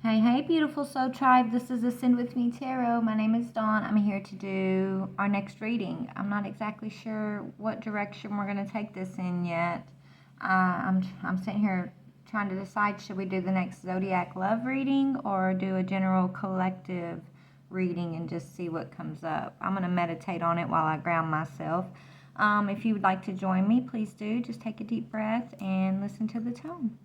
Hey, beautiful soul tribe. This is Ascend With Me Tarot. My name is Dawn. I'm here to do our next reading. I'm not exactly sure what direction we're going to take this in yet. I'm sitting here trying to decide, should we do the next Zodiac love reading or do a general collective reading and just see what comes up. I'm going to meditate on it while I ground myself. If you would like to join me, please do. Just take a deep breath and listen to the tone.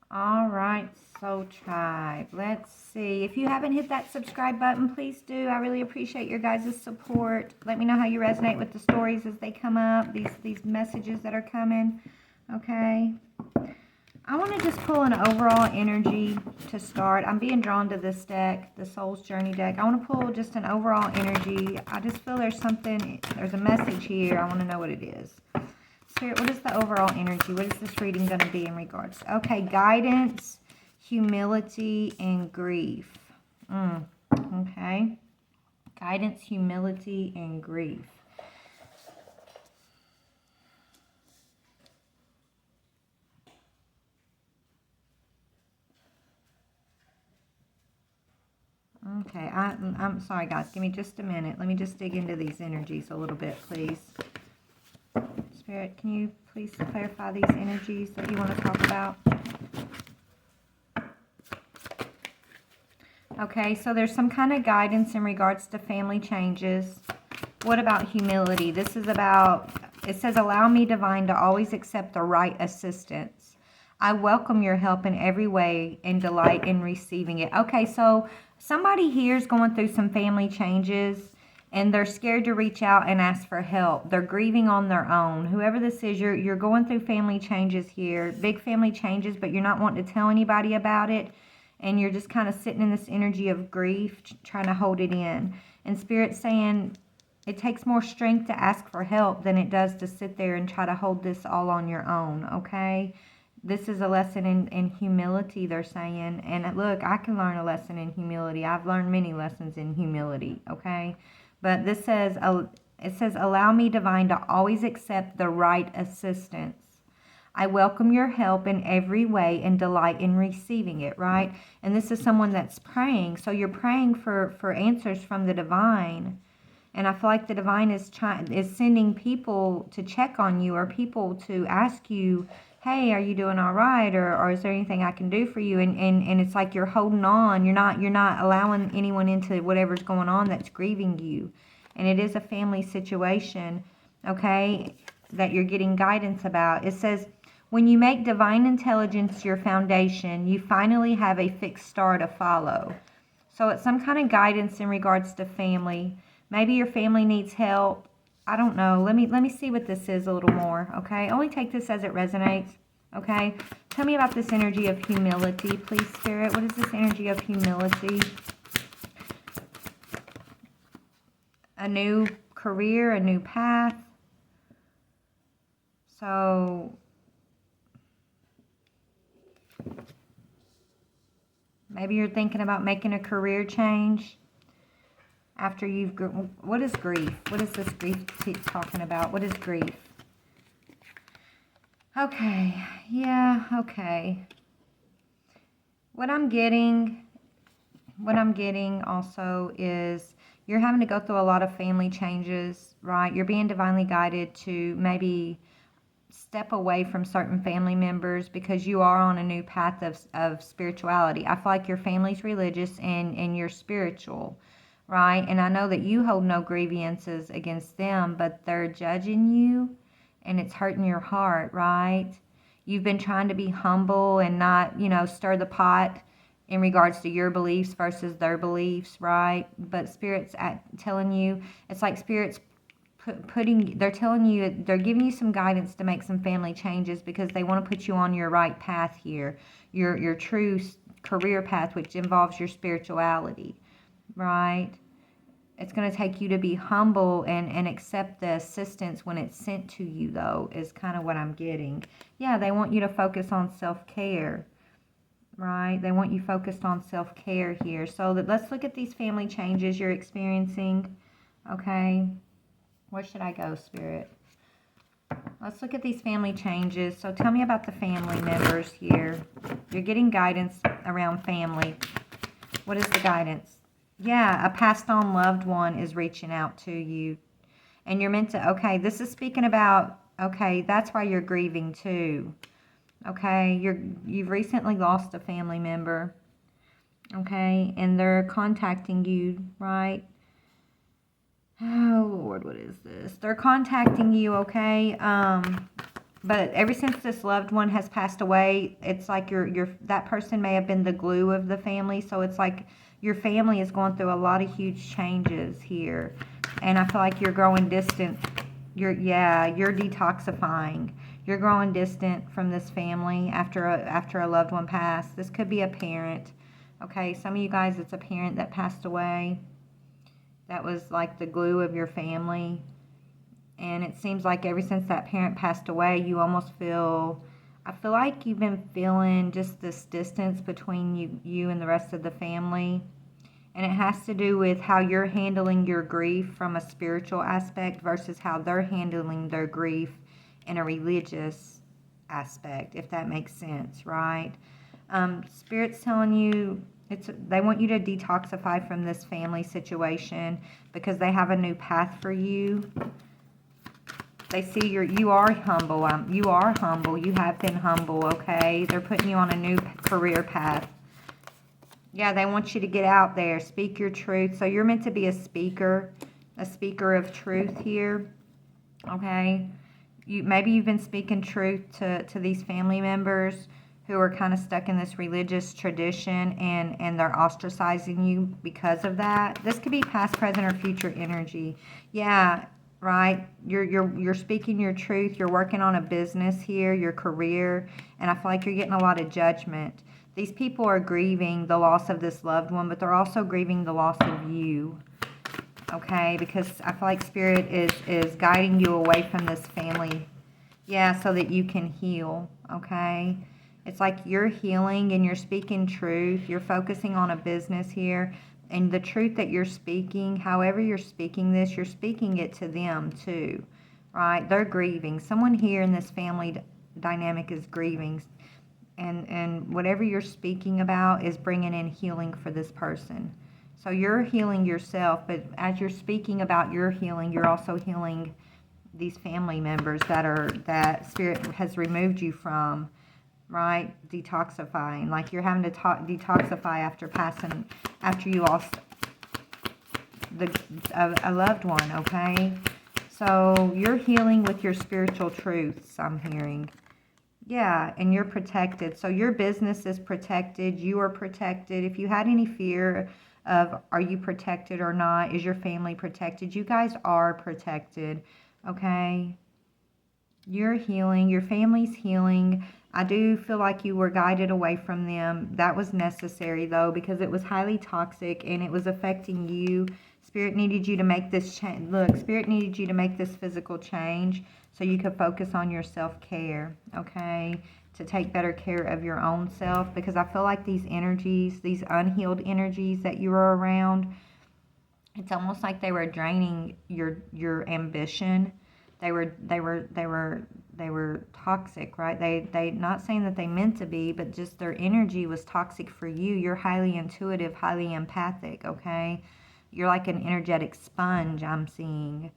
All right, Soul Tribe. Let's see. If you haven't hit that subscribe button, please do. I really appreciate your guys' support. Let me know how you resonate with the stories as they come up, these messages that are coming. Okay. I want to just pull an overall energy to start. I'm being drawn to this deck, the Soul's Journey deck. I want to pull just an overall energy. I just feel there's a message here. I want to know what it is. Spirit, what is the overall energy? What is this reading going to be in regards? Okay, guidance, humility, and grief. Okay. Guidance, humility, and grief. Okay, I'm sorry, guys. Give me just a minute. Let me just dig into these energies a little bit, please. Spirit, can you please clarify these energies that you want to talk about? Okay, so there's some kind of guidance in regards to family changes. What about humility? This is about, it says, allow me, divine, to always accept the right assistance. I welcome your help in every way and delight in receiving it. Okay, so somebody here is going through some family changes and they're scared to reach out and ask for help. They're grieving on their own. Whoever this is, you're going through family changes here, big family changes, but you're not wanting to tell anybody about it. And you're just kind of sitting in this energy of grief, trying to hold it in. And Spirit's saying it takes more strength to ask for help than it does to sit there and try to hold this all on your own, okay? This is a lesson in humility, they're saying. And look, I can learn a lesson in humility. I've learned many lessons in humility, okay? But this says, it says, allow me, divine, to always accept the right assistance. I welcome your help in every way and delight in receiving it, right? And this is someone that's praying. So you're praying for answers from the divine. And I feel like the divine is sending people to check on you, or people to ask you, hey, are you doing all right? Or is there anything I can do for you? And it's like you're holding on. You're not allowing anyone into whatever's going on that's grieving you. And it is a family situation, okay, that you're getting guidance about. It says, when you make divine intelligence your foundation, you finally have a fixed star to follow. So it's some kind of guidance in regards to family. Maybe your family needs help. I don't know. Let me see what this is a little more, okay? Only take this as it resonates, okay? Tell me about this energy of humility, please, Spirit. What is this energy of humility? A new career, a new path. So maybe you're thinking about making a career change after you've... What is grief? What is this grief talking about? What is grief? Okay. Yeah, okay. What I'm getting also is you're having to go through a lot of family changes, right? You're being divinely guided to maybe step away from certain family members because you are on a new path of spirituality. I feel like your family's religious and you're spiritual, right? And I know that you hold no grievances against them, but they're judging you and it's hurting your heart, right? You've been trying to be humble and not, stir the pot in regards to your beliefs versus their beliefs, right? But Spirit's telling you, it's like Spirit's they're telling you, they're giving you some guidance to make some family changes because they want to put you on your right path here, your true career path, which involves your spirituality, right? It's going to take you to be humble and accept the assistance when it's sent to you, though, is kind of what I'm getting. Yeah, they want you to focus on self-care, right? They want you focused on self-care here. So let's look at these family changes you're experiencing, okay? Where should I go, Spirit? Let's look at these family changes. So tell me about the family members here. You're getting guidance around family. What is the guidance? Yeah, a passed on loved one is reaching out to you. And you're meant to, okay, this is speaking about, okay, that's why you're grieving too. Okay, you've recently lost a family member. Okay, and they're contacting you, right? Oh Lord, what is this? They're contacting you, okay? But ever since this loved one has passed away, it's like that person may have been the glue of the family. So it's like your family is going through a lot of huge changes here, and I feel like you're growing distant. You're detoxifying. You're growing distant from this family after a loved one passed. This could be a parent. Okay, some of you guys, it's a parent that passed away. That was like the glue of your family. And it seems like ever since that parent passed away, you almost feel, I feel like you've been feeling just this distance between you and the rest of the family. And it has to do with how you're handling your grief from a spiritual aspect versus how they're handling their grief in a religious aspect, if that makes sense, right? Spirit's telling you, they want you to detoxify from this family situation because they have a new path for you. They see you are humble. You are humble. You have been humble, okay? They're putting you on a new career path. Yeah, they want you to get out there, speak your truth. So you're meant to be a speaker of truth here, okay? Maybe you've been speaking truth to these family members who are kind of stuck in this religious tradition, and they're ostracizing you because of that. This could be past, present, or future energy. Yeah, right? You're speaking your truth. You're working on a business here, your career, and I feel like you're getting a lot of judgment. These people are grieving the loss of this loved one, but they're also grieving the loss of you. Okay, because I feel like Spirit is guiding you away from this family. Yeah, so that you can heal, okay? It's like you're healing and you're speaking truth. You're focusing on a business here. And the truth that you're speaking, however you're speaking this, you're speaking it to them too, right? They're grieving. Someone here in this family dynamic is grieving. And whatever you're speaking about is bringing in healing for this person. So you're healing yourself, but as you're speaking about your healing, you're also healing these family members that Spirit has removed you from, right? Detoxifying, like you're having to detoxify after you lost a loved one, okay? So you're healing with your spiritual truths, I'm hearing. Yeah, and you're protected. So your business is protected. You are protected. If you had any fear of are you protected or not, is your family protected, you guys are protected, okay? You're healing. Your family's healing. I do feel like you were guided away from them. That was necessary, though, because it was highly toxic and it was affecting you. Spirit needed you to make this change. Look, Spirit needed you to make this physical change so you could focus on your self-care, okay? To take better care of your own self, because I feel like these energies, these unhealed energies that you were around, it's almost like they were draining your ambition. They were toxic, right? They not saying that they meant to be, but just their energy was toxic for you. You're highly intuitive, highly empathic, okay? You're like an energetic sponge, I'm seeing.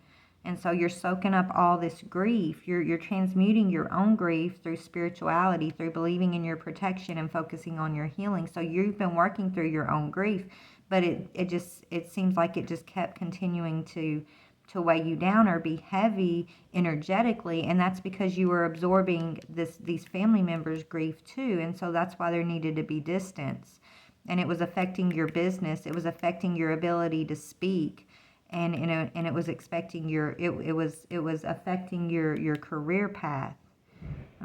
And so you're soaking up all this grief. You're transmuting your own grief through spirituality, through believing in your protection and focusing on your healing. So you've been working through your own grief, but it seems like it just kept continuing to weigh you down or be heavy energetically, and that's because you were absorbing these family members' grief too, and so that's why there needed to be distance. And it was affecting your business, it was affecting your ability to speak, and it was expecting it was affecting your career path.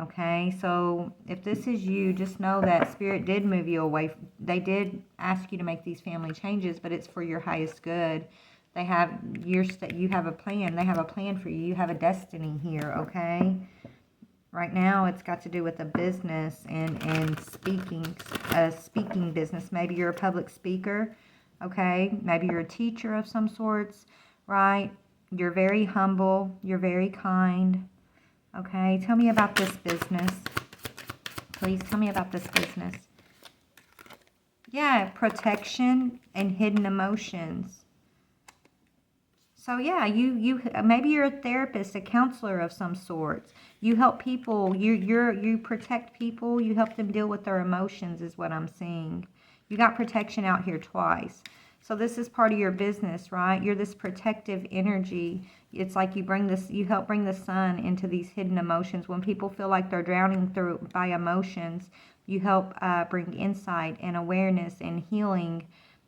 Okay, so if this is you, just know that Spirit did move you away. They did ask you to make these family changes, but it's for your highest good. They have, you have a plan. They have a plan for you. You have a destiny here, okay? Right now, it's got to do with a business and speaking, a speaking business. Maybe you're a public speaker, okay? Maybe you're a teacher of some sorts, right? You're very humble. You're very kind, okay? Tell me about this business. Please tell me about this business. Yeah, protection and hidden emotions. So yeah, you maybe you're a therapist, a counselor of some sort. You help people. You protect people. You help them deal with their emotions, is what I'm seeing. You got protection out here twice. So this is part of your business, right? You're this protective energy. It's like you help bring the sun into these hidden emotions. When people feel like they're drowning through by emotions, you help bring insight and awareness and healing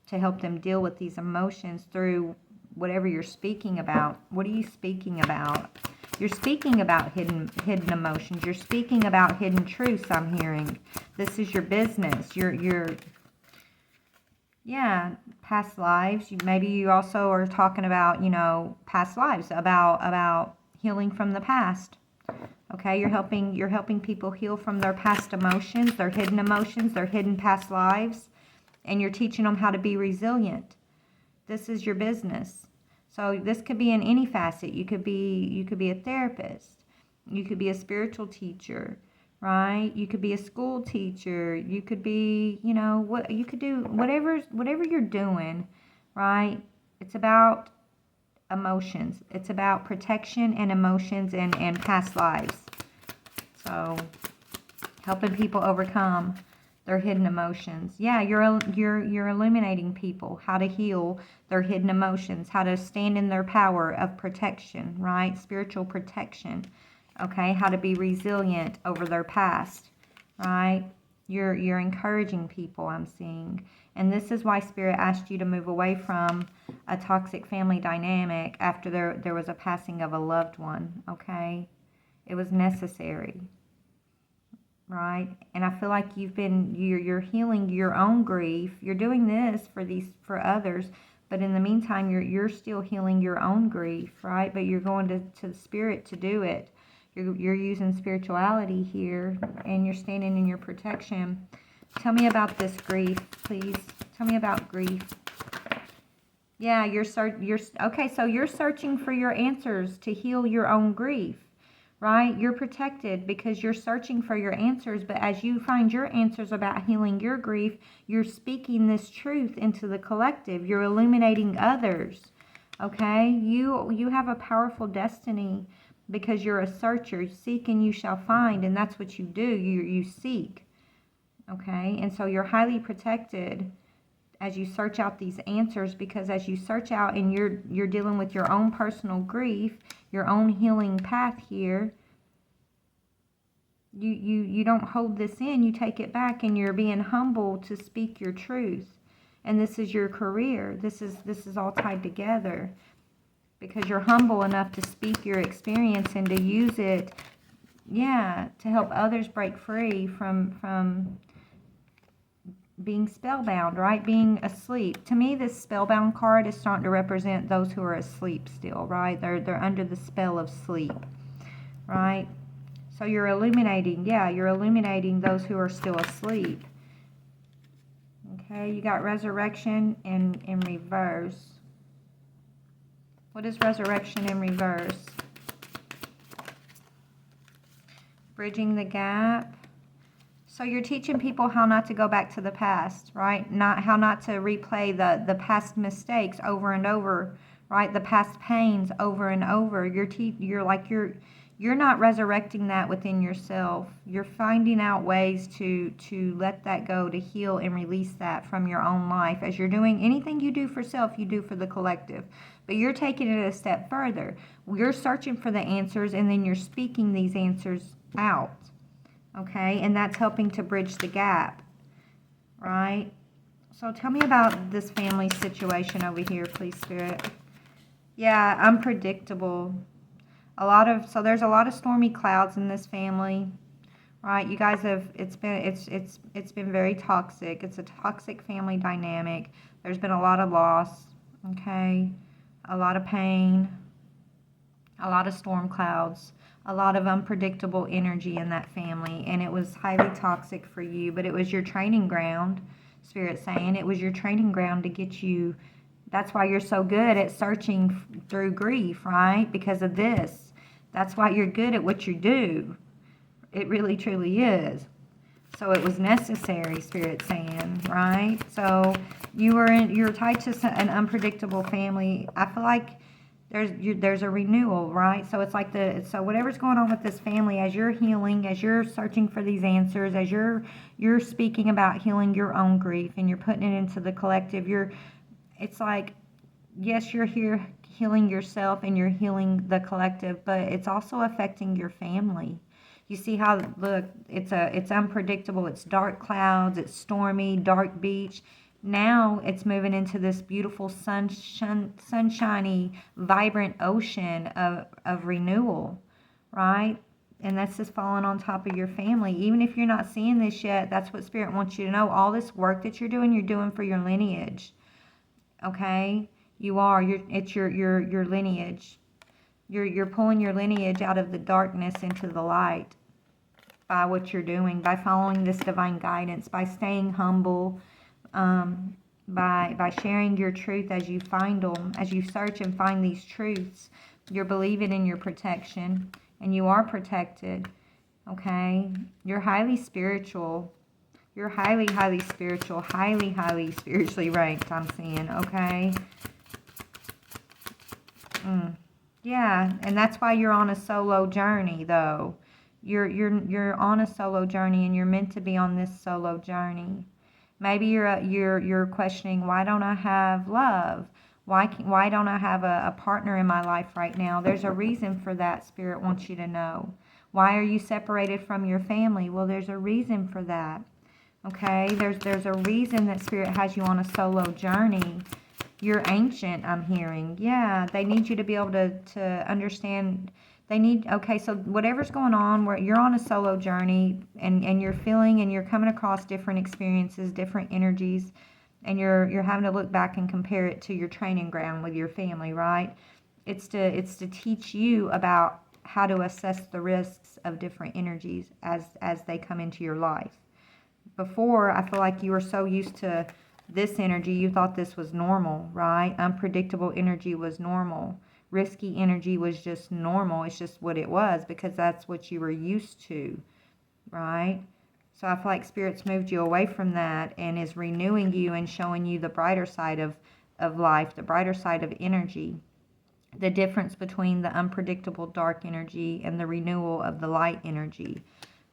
to help them deal with these emotions through whatever you're speaking about. What are you speaking about? You're speaking about hidden emotions. You're speaking about hidden truths, I'm hearing. This is your business. Yeah, past lives. Maybe you also are talking about, past lives, about healing from the past. Okay, you're helping people heal from their past emotions, their hidden past lives, and you're teaching them how to be resilient. This is your business. So this could be in any facet. You could be a therapist. You could be a spiritual teacher, right? You could be a school teacher. You could be, what you could do, whatever you're doing, right? It's about emotions. It's about protection and emotions and past lives. So helping people overcome their hidden emotions. Yeah, you're illuminating people how to heal their hidden emotions, how to stand in their power of protection, right? Spiritual protection. Okay, how to be resilient over their past, right? You're encouraging people, I'm seeing. And this is why Spirit asked you to move away from a toxic family dynamic after there was a passing of a loved one, okay? It was necessary. Right? And I feel like you're healing your own grief. You're doing this for others, but in the meantime you're still healing your own grief, right? But you're going to the Spirit to do it. You're using spirituality here, and you're standing in your protection. Tell me about this grief, please. Tell me about grief. Yeah, okay, so you're searching for your answers to heal your own grief. Right? You're protected because you're searching for your answers, but as you find your answers about healing your grief, you're speaking this truth into the collective. You're illuminating others. Okay? You have a powerful destiny because you're a searcher. Seek and you shall find, and that's what you do. You seek. Okay? And so you're highly protected as you search out these answers, because as you search out and you're dealing with your own personal grief, your own healing path here, you don't hold this in, you take it back, and you're being humble to speak your truth. And this is your career. This is all tied together because you're humble enough to speak your experience and to use it, yeah, to help others break free from being spellbound, right? Being asleep. To me, this spellbound card is starting to represent those who are asleep still, right? They're under the spell of sleep, right? So you're illuminating those who are still asleep. Okay, you got resurrection in reverse. What is resurrection in reverse? Bridging the gap. So you're teaching people how not to go back to the past, right? How not to replay the past mistakes over and over, right? The past pains over and over. You're not resurrecting that within yourself. You're finding out ways to let that go, to heal and release that from your own life. As you're doing anything you do for self, you do for the collective. But you're taking it a step further. You're searching for the answers, and then you're speaking these answers out. Okay, and that's helping to bridge the gap, right? So tell me about this family situation over here, please, Spirit. Yeah, unpredictable. So there's a lot of stormy clouds in this family, right? You guys it's been very toxic. It's a toxic family dynamic. There's been a lot of loss, okay? a lot of pain, a lot of storm clouds, a lot of unpredictable energy in that family, and it was highly toxic for you, but it was your training ground, Spirit saying. It was your training ground to get you. That's why you're so good at searching through grief, right? Because of this. That's why you're good at what you do. It really, truly is. So it was necessary, Spirit saying, right? So you're tied to an unpredictable family. I feel like there's a renewal, right? So it's like so whatever's going on with this family, as you're healing, as you're searching for these answers, as you're speaking about healing your own grief and you're putting it into the collective, it's like, yes, you're here healing yourself and you're healing the collective, but it's also affecting your family. You see how, look, it's unpredictable. It's dark clouds, it's stormy, dark beach. Now it's moving into this beautiful sunshiny, vibrant ocean of renewal, right? And that's just falling on top of your family. Even if you're not seeing this yet, that's what Spirit wants you to know. All this work that you're doing for your lineage. Okay? It's your lineage. You're pulling your lineage out of the darkness into the light by what you're doing, by following this divine guidance, by staying humble, by sharing your truth as you find them, as you search and find these truths. You're believing in your protection, and you are protected. Okay? You're highly spiritual. You're highly, highly spiritual, highly, highly spiritually ranked, I'm seeing, okay? Yeah, and that's why you're on a solo journey, though. You're on a solo journey, and you're meant to be on this solo journey. Maybe you're questioning, why don't I have love? Why don't I have a partner in my life right now? There's a reason for that. Spirit wants you to know. Why are you separated from your family? Well, there's a reason for that. Okay, there's a reason that Spirit has you on a solo journey. You're ancient, I'm hearing. Yeah, they need you to be able to understand. Okay, so whatever's going on, where you're on a solo journey and you're feeling and you're coming across different experiences, different energies, and you're having to look back and compare it to your training ground with your family, right? It's to teach you about how to assess the risks of different energies as they come into your life. Before, I feel like you were so used to this energy, you thought this was normal, right? Unpredictable energy was normal. Risky energy was just normal. It's just what it was because that's what you were used to, right? So I feel like Spirit's moved you away from that and is renewing you and showing you the brighter side of life, the brighter side of energy. The difference between the unpredictable dark energy and the renewal of the light energy,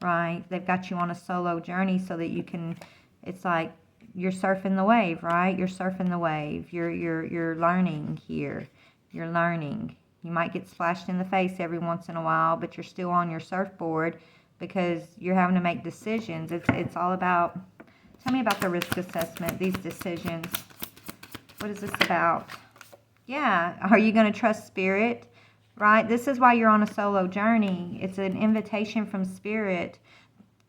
right? They've got you on a solo journey so that you can, it's like you're surfing the wave, right? You're surfing the wave. You're learning here. You're learning. You might get splashed in the face every once in a while, but you're still on your surfboard because you're having to make decisions. It's all about, tell me about the risk assessment, these decisions. What is this about? Yeah, are you going to trust Spirit? Right? This is why you're on a solo journey. It's an invitation from Spirit.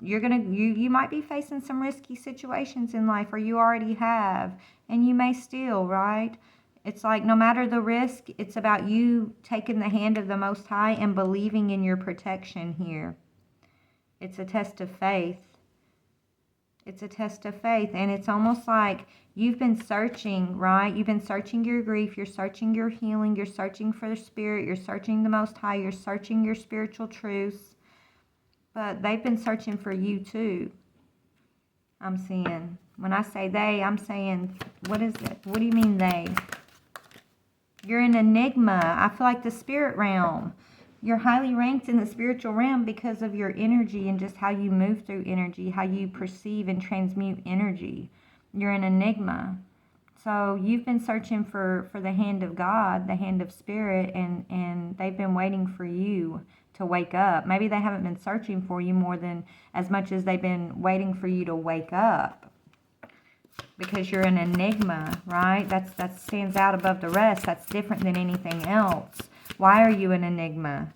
You might be facing some risky situations in life, or you already have, and you may still, right? It's like no matter the risk, it's about you taking the hand of the Most High and believing in your protection here. It's a test of faith. It's a test of faith, and it's almost like you've been searching, right? You've been searching your grief, you're searching your healing, you're searching for the Spirit, you're searching the Most High, you're searching your spiritual truths, but they've been searching for you too. I'm seeing. When I say they, I'm saying, what is it? What do you mean they? You're an enigma. I feel like the spirit realm. You're highly ranked in the spiritual realm because of your energy and just how you move through energy, how you perceive and transmute energy. You're an enigma. So you've been searching for the hand of God, the hand of Spirit, and they've been waiting for you to wake up. Maybe they haven't been searching for you more than as much as they've been waiting for you to wake up. Because you're an enigma, right? That stands out above the rest. That's different than anything else. Why are you an enigma?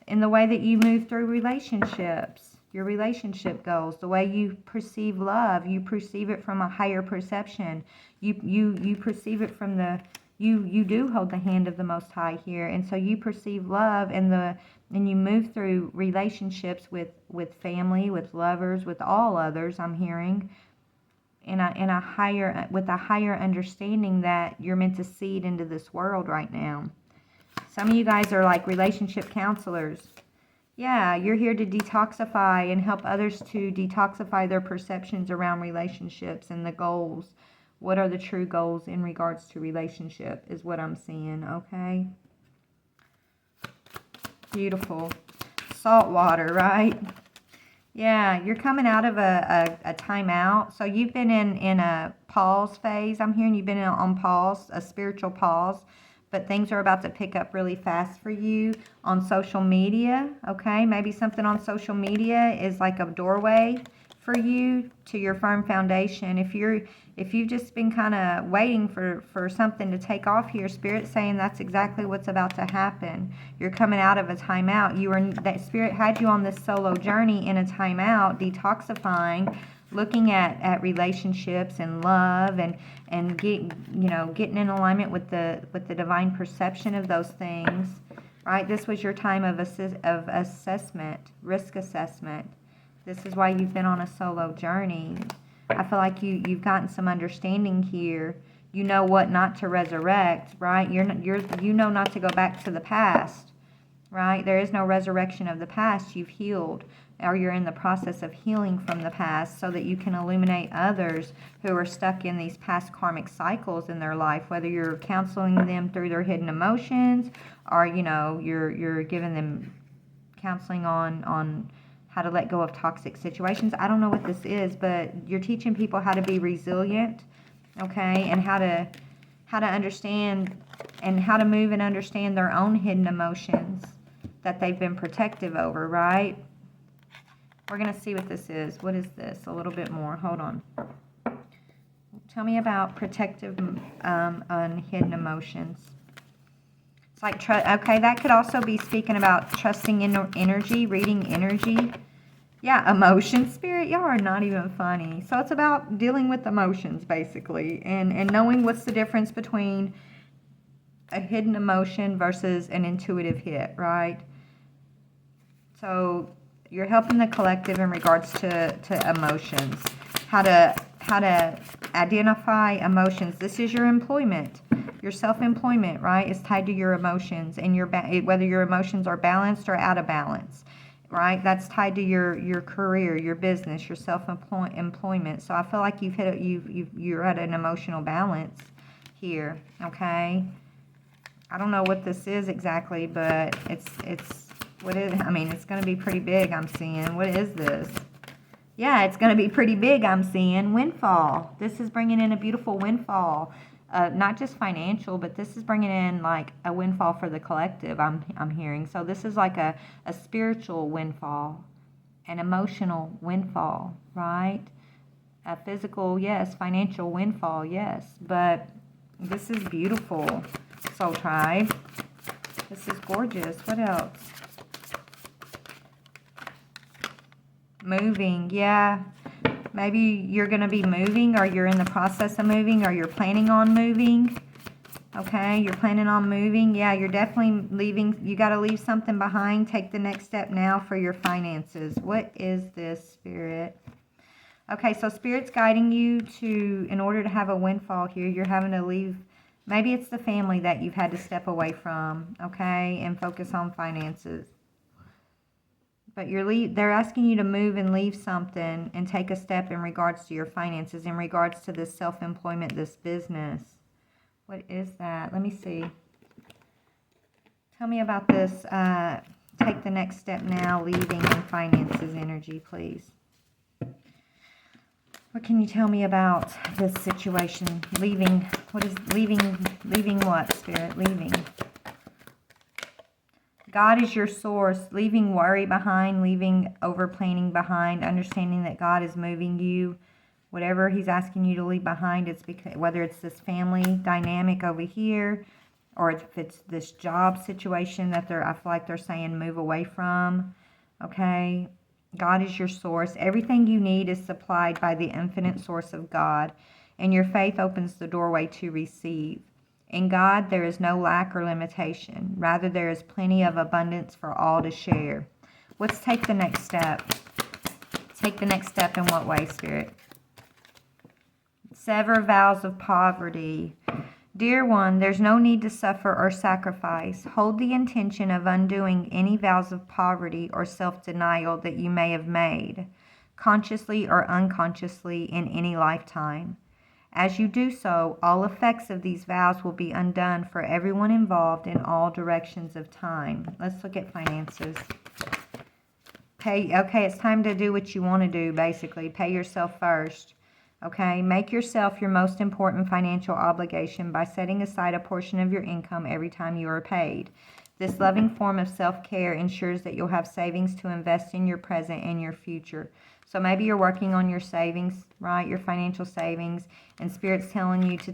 In the way that you move through relationships, your relationship goals, the way you perceive love, you perceive it from a higher perception. You perceive it from the You do hold the hand of the Most High here, and so you perceive love, and you move through relationships with family, with lovers, with all others. I'm hearing in a higher with a higher understanding that you're meant to seed into this world right now. Some of you guys are like relationship counselors. Yeah, you're here to detoxify and help others to detoxify their perceptions around relationships and the goals. What are the true goals in regards to relationship is what I'm seeing, okay? Beautiful. Salt water, right? Yeah, you're coming out of a timeout. So you've been in a pause phase. I'm hearing you've been on pause, a spiritual pause. But things are about to pick up really fast for you on social media, okay? Maybe something on social media is like a doorway for you to your firm foundation. If you've just been kind of waiting for something to take off here, Spirit's saying that's exactly what's about to happen. You're coming out of a timeout. That Spirit had you on this solo journey in a timeout, detoxifying, looking at relationships and love and getting in alignment with the divine perception of those things, right? This was your time of assessment, risk assessment. This is why you've been on a solo journey. I feel like you've gotten some understanding here. You know what not to resurrect, right? You know not to go back to the past, right? There is no resurrection of the past. You've healed, or you're in the process of healing from the past so that you can illuminate others who are stuck in these past karmic cycles in their life, whether you're counseling them through their hidden emotions or, you're giving them counseling on how to let go of toxic situations. I don't know what this is, but you're teaching people how to be resilient, okay, and how to understand and how to move and understand their own hidden emotions that they've been protective over, right? We're going to see what this is. What is this? A little bit more. Hold on. Tell me about protective hidden emotions. It's like, okay, that could also be speaking about trusting in energy, reading energy. Yeah, emotions, Spirit, y'all are not even funny. So it's about dealing with emotions, basically, and knowing what's the difference between a hidden emotion versus an intuitive hit, right? So you're helping the collective in regards to emotions, how to identify emotions. This is your employment. Your self-employment, right, is tied to your emotions and whether your emotions are balanced or out of balance, right? That's tied to your career, your business, your self-employment. So I feel like you're at an emotional balance here, okay? I don't know what this is exactly, but it's what is, I mean, it's going to be pretty big, I'm seeing. What is this? Yeah, it's going to be pretty big, I'm seeing. Windfall. This is bringing in a beautiful windfall. Not just financial, but this is bringing in like a windfall for the collective, I'm hearing. So this is like a spiritual windfall, an emotional windfall, right? A physical, yes. Financial windfall, yes. But this is beautiful, Soul Tribe. This is gorgeous. What else? Moving, yeah. Maybe you're going to be moving, or you're in the process of moving, or you're planning on moving. Okay, you're planning on moving. Yeah, you're definitely leaving. You got to leave something behind. Take the next step now for your finances. What is this, Spirit? Okay, so Spirit's guiding you in order to have a windfall here, you're having to leave. Maybe it's the family that you've had to step away from, okay, and focus on finances. But they're asking you to move and leave something and take a step in regards to your finances, in regards to this self-employment, this business. What is that? Let me see. Tell me about this. Take the next step now, leaving and finances energy, please. What can you tell me about this situation? Leaving. What is leaving what, Spirit? Leaving. God is your source, leaving worry behind, leaving over-planning behind, understanding that God is moving you. Whatever He's asking you to leave behind, it's because whether it's this family dynamic over here, or if it's this job situation that I feel like they're saying move away from, okay? God is your source. Everything you need is supplied by the infinite source of God, and your faith opens the doorway to receive. In God, there is no lack or limitation. Rather, there is plenty of abundance for all to share. Let's take the next step. Take the next step in what way, Spirit? Sever vows of poverty. Dear one, there's no need to suffer or sacrifice. Hold the intention of undoing any vows of poverty or self-denial that you may have made, consciously or unconsciously, in any lifetime. As you do so, all effects of these vows will be undone for everyone involved in all directions of time. Let's look at finances. Okay, it's time to do what you want to do, basically. Pay yourself first. Okay, make yourself your most important financial obligation by setting aside a portion of your income every time you are paid. This loving form of self-care ensures that you'll have savings to invest in your present and your future. So maybe you're working on your savings, right? Your financial savings, and Spirit's telling you to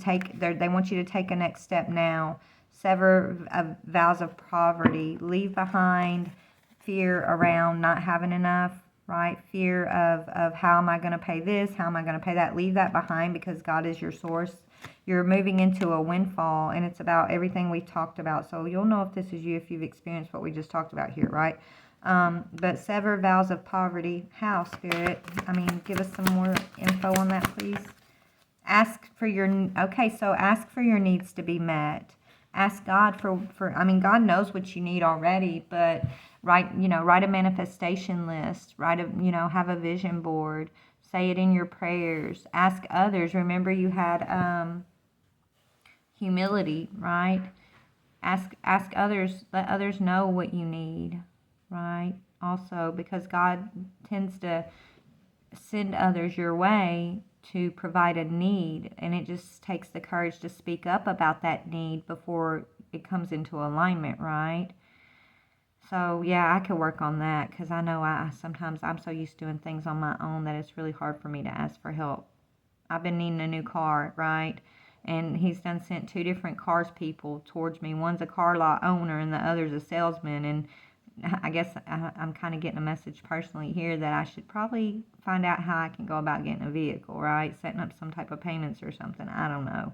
they want you to take a next step now. Sever vows of poverty. Leave behind fear around not having enough, right? Fear of how am I going to pay this? How am I going to pay that? Leave that behind, because God is your source. You're moving into a windfall, and it's about everything we've talked about. So you'll know if this is you if you've experienced what we just talked about here, right? But sever vows of poverty. How, Spirit? I mean, give us some more info on that, please. Ask for your needs to be met. Ask God for God knows what you need already, but write a manifestation list, have a vision board, say it in your prayers, ask others. Remember, you had humility, right? Ask others, let others know what you need, right? Also, because God tends to send others your way to provide a need, and it just takes the courage to speak up about that need before it comes into alignment, right? So yeah, I could work on that, because I know sometimes I'm so used to doing things on my own that it's really hard for me to ask for help. I've been needing a new car, right? And he's done sent 2 different cars people towards me. One's a car lot owner and the other's a salesman, and I guess I'm kind of getting a message personally here that I should probably find out how I can go about getting a vehicle, right? Setting up some type of payments or something. I don't know.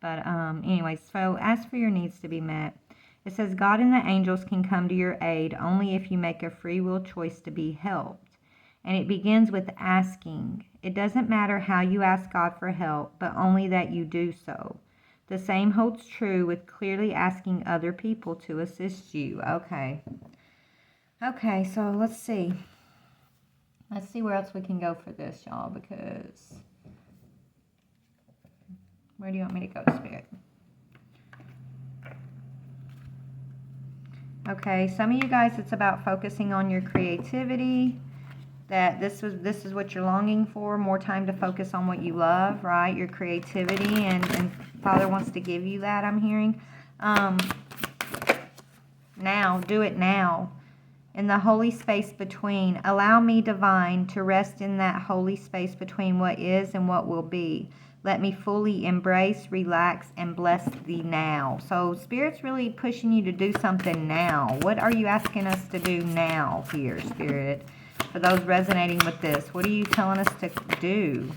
But anyways, so ask for your needs to be met. It says, God and the angels can come to your aid only if you make a free will choice to be helped. And it begins with asking. It doesn't matter how you ask God for help, but only that you do so. The same holds true with clearly asking other people to assist you. Okay, so let's see. Let's see where else we can go for this, y'all, because where do you want me to go, Spirit? Okay, some of you guys, it's about focusing on your creativity. That this is what you're longing for, more time to focus on what you love, right? Your creativity, and Father wants to give you that, I'm hearing. Now, do it now. In the holy space between, allow me, divine, to rest in that holy space between what is and what will be. Let me fully embrace, relax, and bless thee now. So Spirit's really pushing you to do something now. What are you asking us to do now here, Spirit? For those resonating with this, what are you telling us to do?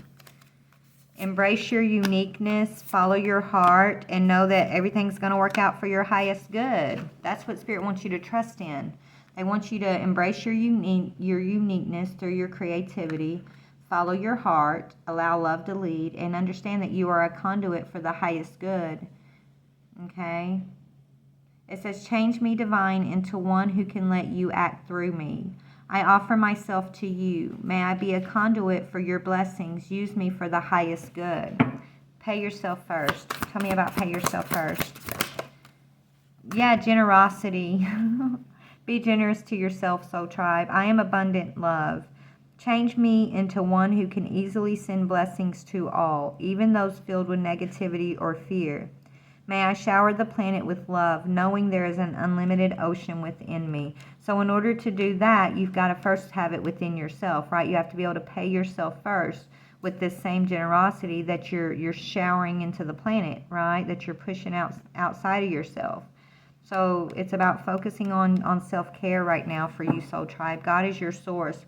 Embrace your uniqueness, follow your heart, and know that everything's going to work out for your highest good. That's what Spirit wants you to trust in. They want you to embrace your uniqueness through your creativity, follow your heart, allow love to lead, and understand that you are a conduit for the highest good. Okay? It says, change me, divine, into one who can let you act through me. I offer myself to you. May I be a conduit for your blessings. Use me for the highest good. Pay yourself first. Tell me about pay yourself first. Yeah, generosity. Be generous to yourself, soul tribe. I am abundant love. Change me into one who can easily send blessings to all, even those filled with negativity or fear. May I shower the planet with love, knowing there is an unlimited ocean within me. So in order to do that, you've got to first have it within yourself, right? You have to be able to pay yourself first with this same generosity that you're showering into the planet, right? That you're pushing outside of yourself. So it's about focusing on self-care right now for you, soul tribe. God is your source,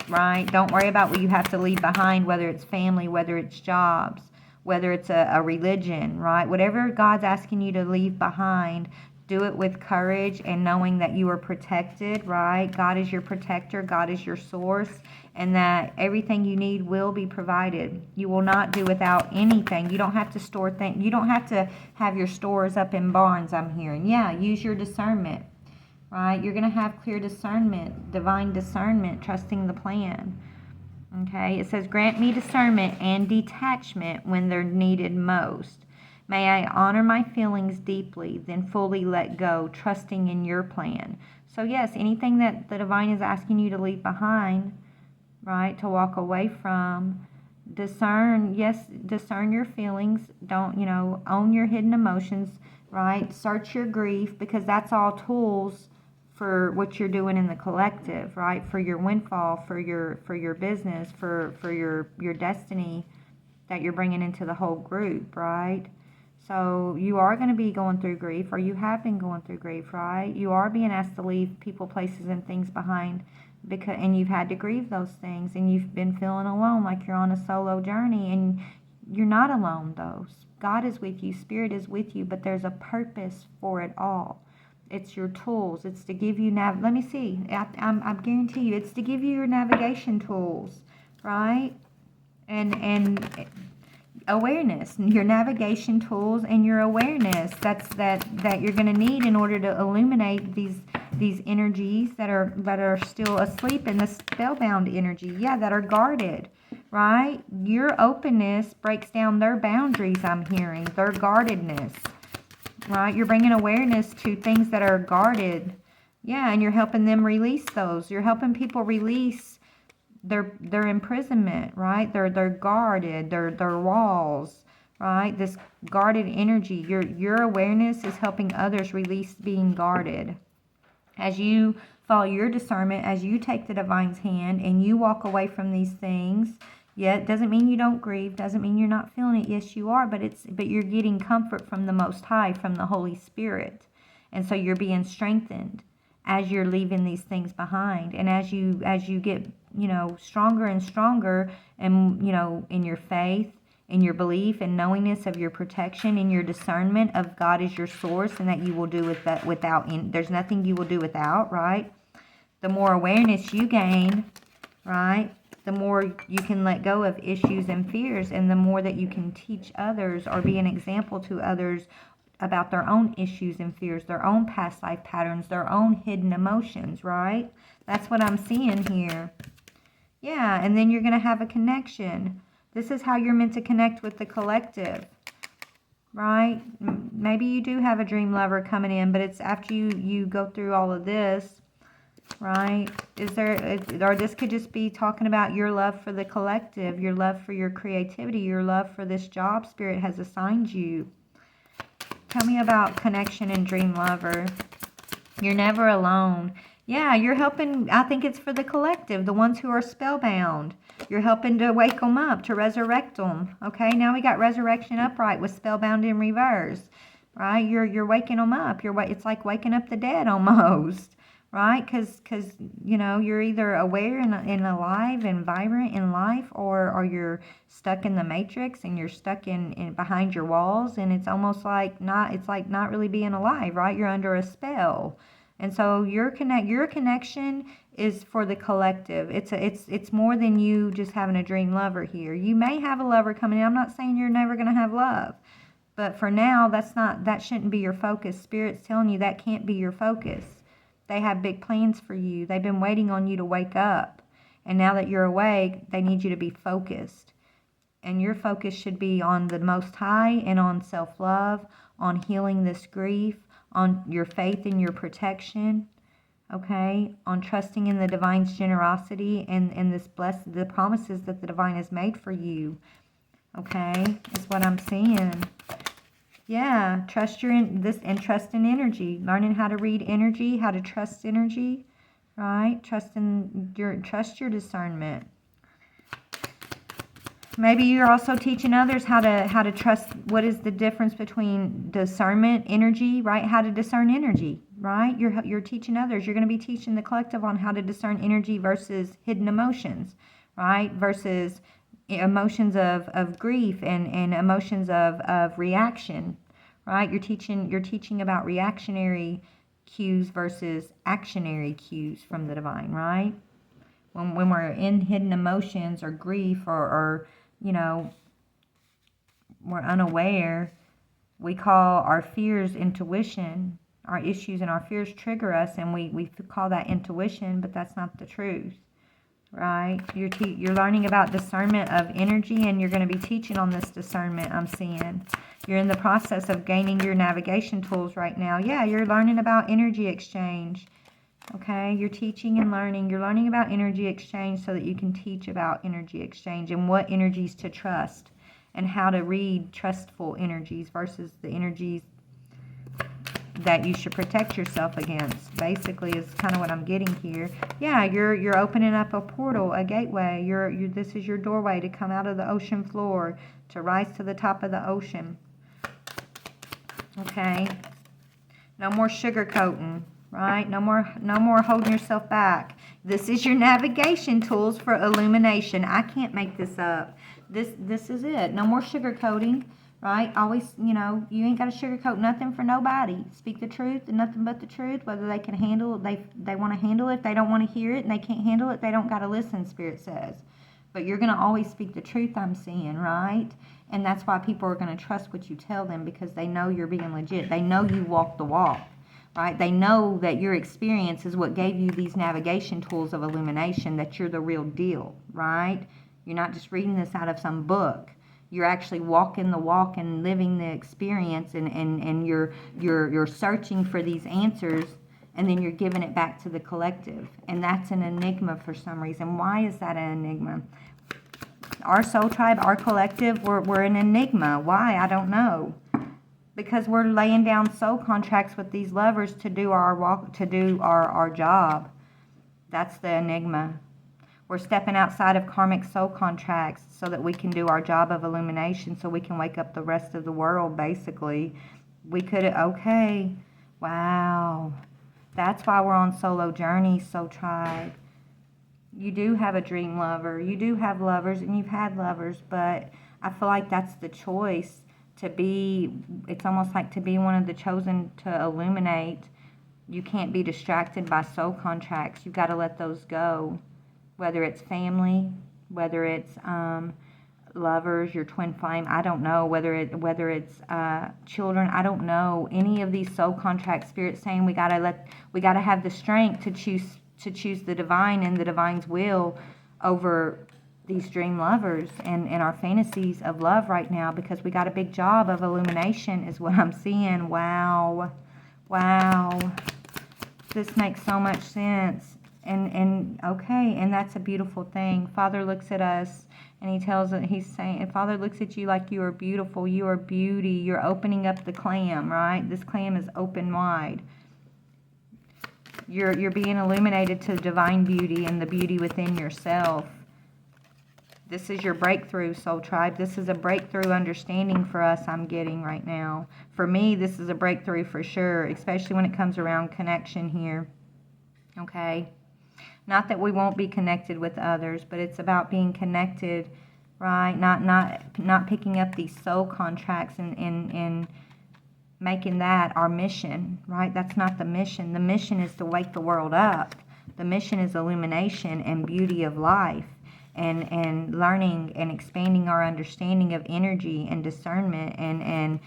right? Don't worry about what you have to leave behind, whether it's family, whether it's jobs, whether it's a religion, right? Whatever God's asking you to leave behind, do it with courage and knowing that you are protected, right? God is your protector. God is your source, and that everything you need will be provided. You will not do without anything. You don't have to store things. You don't have to have your stores up in barns, I'm hearing. Yeah, use your discernment, right? You're going to have clear discernment, divine discernment, trusting the plan. Okay, it says, grant me discernment and detachment when they're needed most. May I honor my feelings deeply, then fully let go, trusting in your plan. So yes, anything that the divine is asking you to leave behind, right, to walk away from, discern your feelings. Don't, own your hidden emotions, right? Search your grief, because that's all tools for what you're doing in the collective, right? For your windfall, for your business, for your destiny that you're bringing into the whole group, right? So you are going to be going through grief, or you have been going through grief, right? You are being asked to leave people, places, and things behind, and you've had to grieve those things, and you've been feeling alone, like you're on a solo journey, and you're not alone, though. God is with you, Spirit is with you, but there's a purpose for it all. It's your tools. It's to give you let me see. I guarantee you, it's to give you your navigation tools, right? And awareness, your navigation tools, and your awareness. That you're going to need in order to illuminate these energies that are still asleep in the spellbound energy. Yeah, that are guarded, right? Your openness breaks down their boundaries. I'm hearing their guardedness. Right? You're bringing awareness to things that are guarded. Yeah, and you're helping them release those. You're helping people release their imprisonment, right? They're guarded, their walls, right? This guarded energy. Your awareness is helping others release being guarded. As you follow your discernment, as you take the divine's hand and you walk away from these things, yeah, it doesn't mean you don't grieve, doesn't mean you're not feeling it. Yes, you are, but you're getting comfort from the Most High, from the Holy Spirit. And so you're being strengthened as you're leaving these things behind. And as you get, stronger and stronger, and, in your faith, in your belief and knowingness of your protection, in your discernment of God as your source, and that you will do with that there's nothing you will do without, right? The more awareness you gain, right, the more you can let go of issues and fears, and the more that you can teach others or be an example to others about their own issues and fears, their own past life patterns, their own hidden emotions, right? That's what I'm seeing here. Yeah, and then you're going to have a connection. This is how you're meant to connect with the collective, right? Maybe you do have a dream lover coming in, but it's after you go through all of this, right? Or this could just be talking about your love for the collective, your love for your creativity, your love for this job Spirit has assigned you. Tell me about connection and dream lover. You're never alone. Yeah, you're helping. I think it's for the collective, the ones who are spellbound. You're helping to wake them up, to resurrect them. Okay, now we got resurrection upright with spellbound in reverse, right? You're waking them up. It's like waking up the dead almost, right? Because you're either aware and alive and vibrant in life, or you're stuck in the matrix and you're stuck in behind your walls, and it's almost like not really being alive, right? You're under a spell. And so your connection is for the collective. It's more than you just having a dream lover here. You may have a lover coming in. I'm not saying you're never going to have love, but for now, that shouldn't be your focus. Spirit's telling you that can't be your focus. They have big plans for you. They've been waiting on you to wake up, and now that you're awake, they need you to be focused. And your focus should be on the Most High and on self-love, on healing this grief, on your faith and your protection, okay, on trusting in the divine's generosity and the promises that the divine has made for you, okay, is what I'm seeing. Yeah, trust and trust in energy, learning how to read energy, how to trust energy, right? Trust your discernment. Maybe you're also teaching others how to trust. What is the difference between discernment, energy, right? How to discern energy, right? You're teaching others. You're going to be teaching the collective on how to discern energy versus hidden emotions, right? Versus emotions of grief and emotions of reaction, right? You're teaching about reactionary cues versus actionary cues from the divine, right? When we're in hidden emotions or grief or you know, we're unaware, we call our fears intuition. Our issues and our fears trigger us, and we call that intuition, but that's not the truth, right? You're learning about discernment of energy, and you're going to be teaching on this discernment, I'm seeing. You're in the process of gaining your navigation tools right now. Yeah, you're learning about energy exchange. Okay, you're teaching and learning. You're learning about energy exchange so that you can teach about energy exchange and what energies to trust and how to read trustful energies versus the energies that you should protect yourself against. Basically, is kind of what I'm getting here. Yeah, you're opening up a portal, a gateway. This is your doorway to come out of the ocean floor, to rise to the top of the ocean. Okay. No more sugarcoating, right? No more holding yourself back. This is your navigation tools for illumination. I can't make this up. This is it. No more sugarcoating, right? Always, you know, you ain't got to sugarcoat nothing for nobody. Speak the truth and nothing but the truth. Whether they can handle it, they want to handle it. If they don't want to hear it and they can't handle it, they don't got to listen, Spirit says. But you're going to always speak the truth, I'm seeing, right? And that's why people are going to trust what you tell them, because they know you're being legit. They know you walk the walk, right? They know that your experience is what gave you these navigation tools of illumination, that you're the real deal, right? You're not just reading this out of some book. You're actually walking the walk and living the experience, and you're searching for these answers, and then you're giving it back to the collective. And that's an enigma for some reason. Why is that an enigma? Our soul tribe, our collective, we're an enigma. Why? I don't know. Because we're laying down soul contracts with these lovers to do our walk, to do our job. That's the enigma. We're stepping outside of karmic soul contracts so that we can do our job of illumination, so we can wake up the rest of the world, basically. We could, okay, wow. That's why we're on solo journeys, soul tribe. You do have a dream lover. You do have lovers, and you've had lovers, but I feel like that's the choice to be. It's almost like to be one of the chosen to illuminate. You can't be distracted by soul contracts. You've got to let those go. Whether it's family, whether it's lovers, your twin flame, I don't know. Whether it's children, I don't know. Any of these soul contracts, Spirit's saying we gotta have the strength to choose the divine and the divine's will over these dream lovers and our fantasies of love right now, because we got a big job of illumination is what I'm seeing. Wow. This makes so much sense. And okay, and that's a beautiful thing. Father looks at us and he's saying, Father looks at you like you are beautiful, you are beauty, you're opening up the clam, right? This clam is open wide. You're being illuminated to divine beauty and the beauty within yourself. This is your breakthrough, soul tribe. This is a breakthrough understanding for us, I'm getting right now. For me, this is a breakthrough for sure, especially when it comes around connection here. Okay? Not that we won't be connected with others, but it's about being connected, right? Not picking up these soul contracts and making that our mission, right? That's not the mission. The mission is to wake the world up. The mission is illumination and beauty of life, and learning and expanding our understanding of energy and discernment, and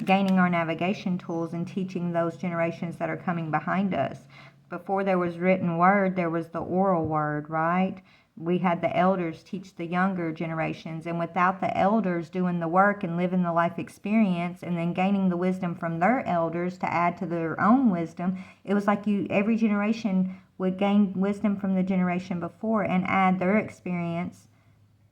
gaining our navigation tools and teaching those generations that are coming behind us. Before there was written word, there was the oral word, right? We had the elders teach the younger generations, and without the elders doing the work and living the life experience and then gaining the wisdom from their elders to add to their own wisdom, it was like every generation would gain wisdom from the generation before and add their experience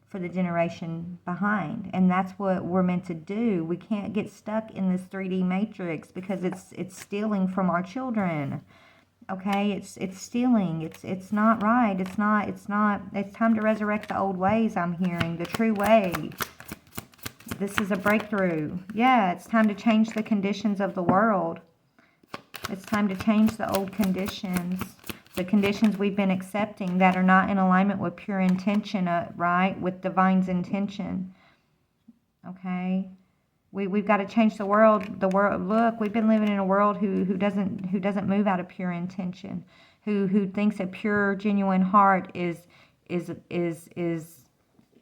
for the generation behind. And that's what we're meant to do. We can't get stuck in this 3D matrix, because it's stealing from our children. Okay, it's stealing. It's not right. It's time to resurrect the old ways, I'm hearing, the true way. This is a breakthrough. Yeah, it's time to change the conditions of the world. It's time to change the old conditions. the conditions we've been accepting that are not in alignment with pure intention, right? With divine's intention. Okay? We've got to change the world. The world. Look, we've been living in a world who doesn't move out of pure intention, who thinks a pure, genuine heart is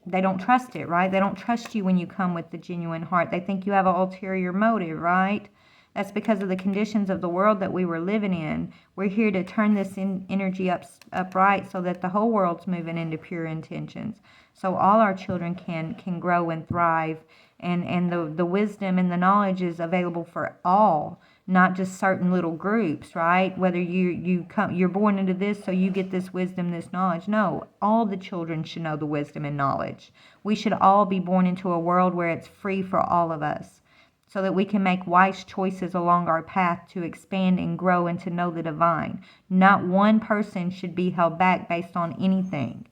they don't trust it, right? They don't trust you when you come with the genuine heart. They think you have an ulterior motive, right? That's because of the conditions of the world that we were living in. We're here to turn this energy upright so that the whole world's moving into pure intentions. So all our children can grow and thrive. And the wisdom and the knowledge is available for all, not just certain little groups, right? Whether you're born into this, so you get this wisdom, this knowledge. No, all the children should know the wisdom and knowledge. We should all be born into a world where it's free for all of us, so that we can make wise choices along our path to expand and grow and to know the divine. Not one person should be held back based on anything.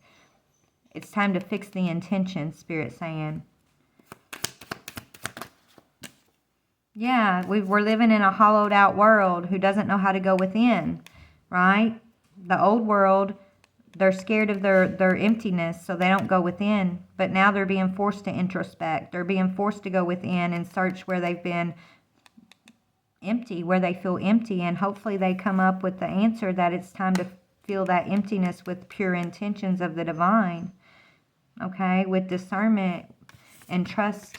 It's time to fix the intention, Spirit's saying. Yeah, we're living in a hollowed out world who doesn't know how to go within, right? The old world, they're scared of their emptiness, so they don't go within. But now they're being forced to introspect. They're being forced to go within and search where they've been empty, where they feel empty. And hopefully they come up with the answer that it's time to fill that emptiness with pure intentions of the divine. Okay, with discernment and trust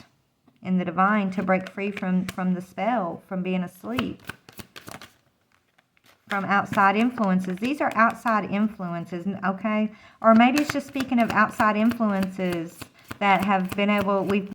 in the divine to break free from the spell, from being asleep, from outside influences. These are outside influences, okay? Or maybe it's just speaking of outside influences that have been we've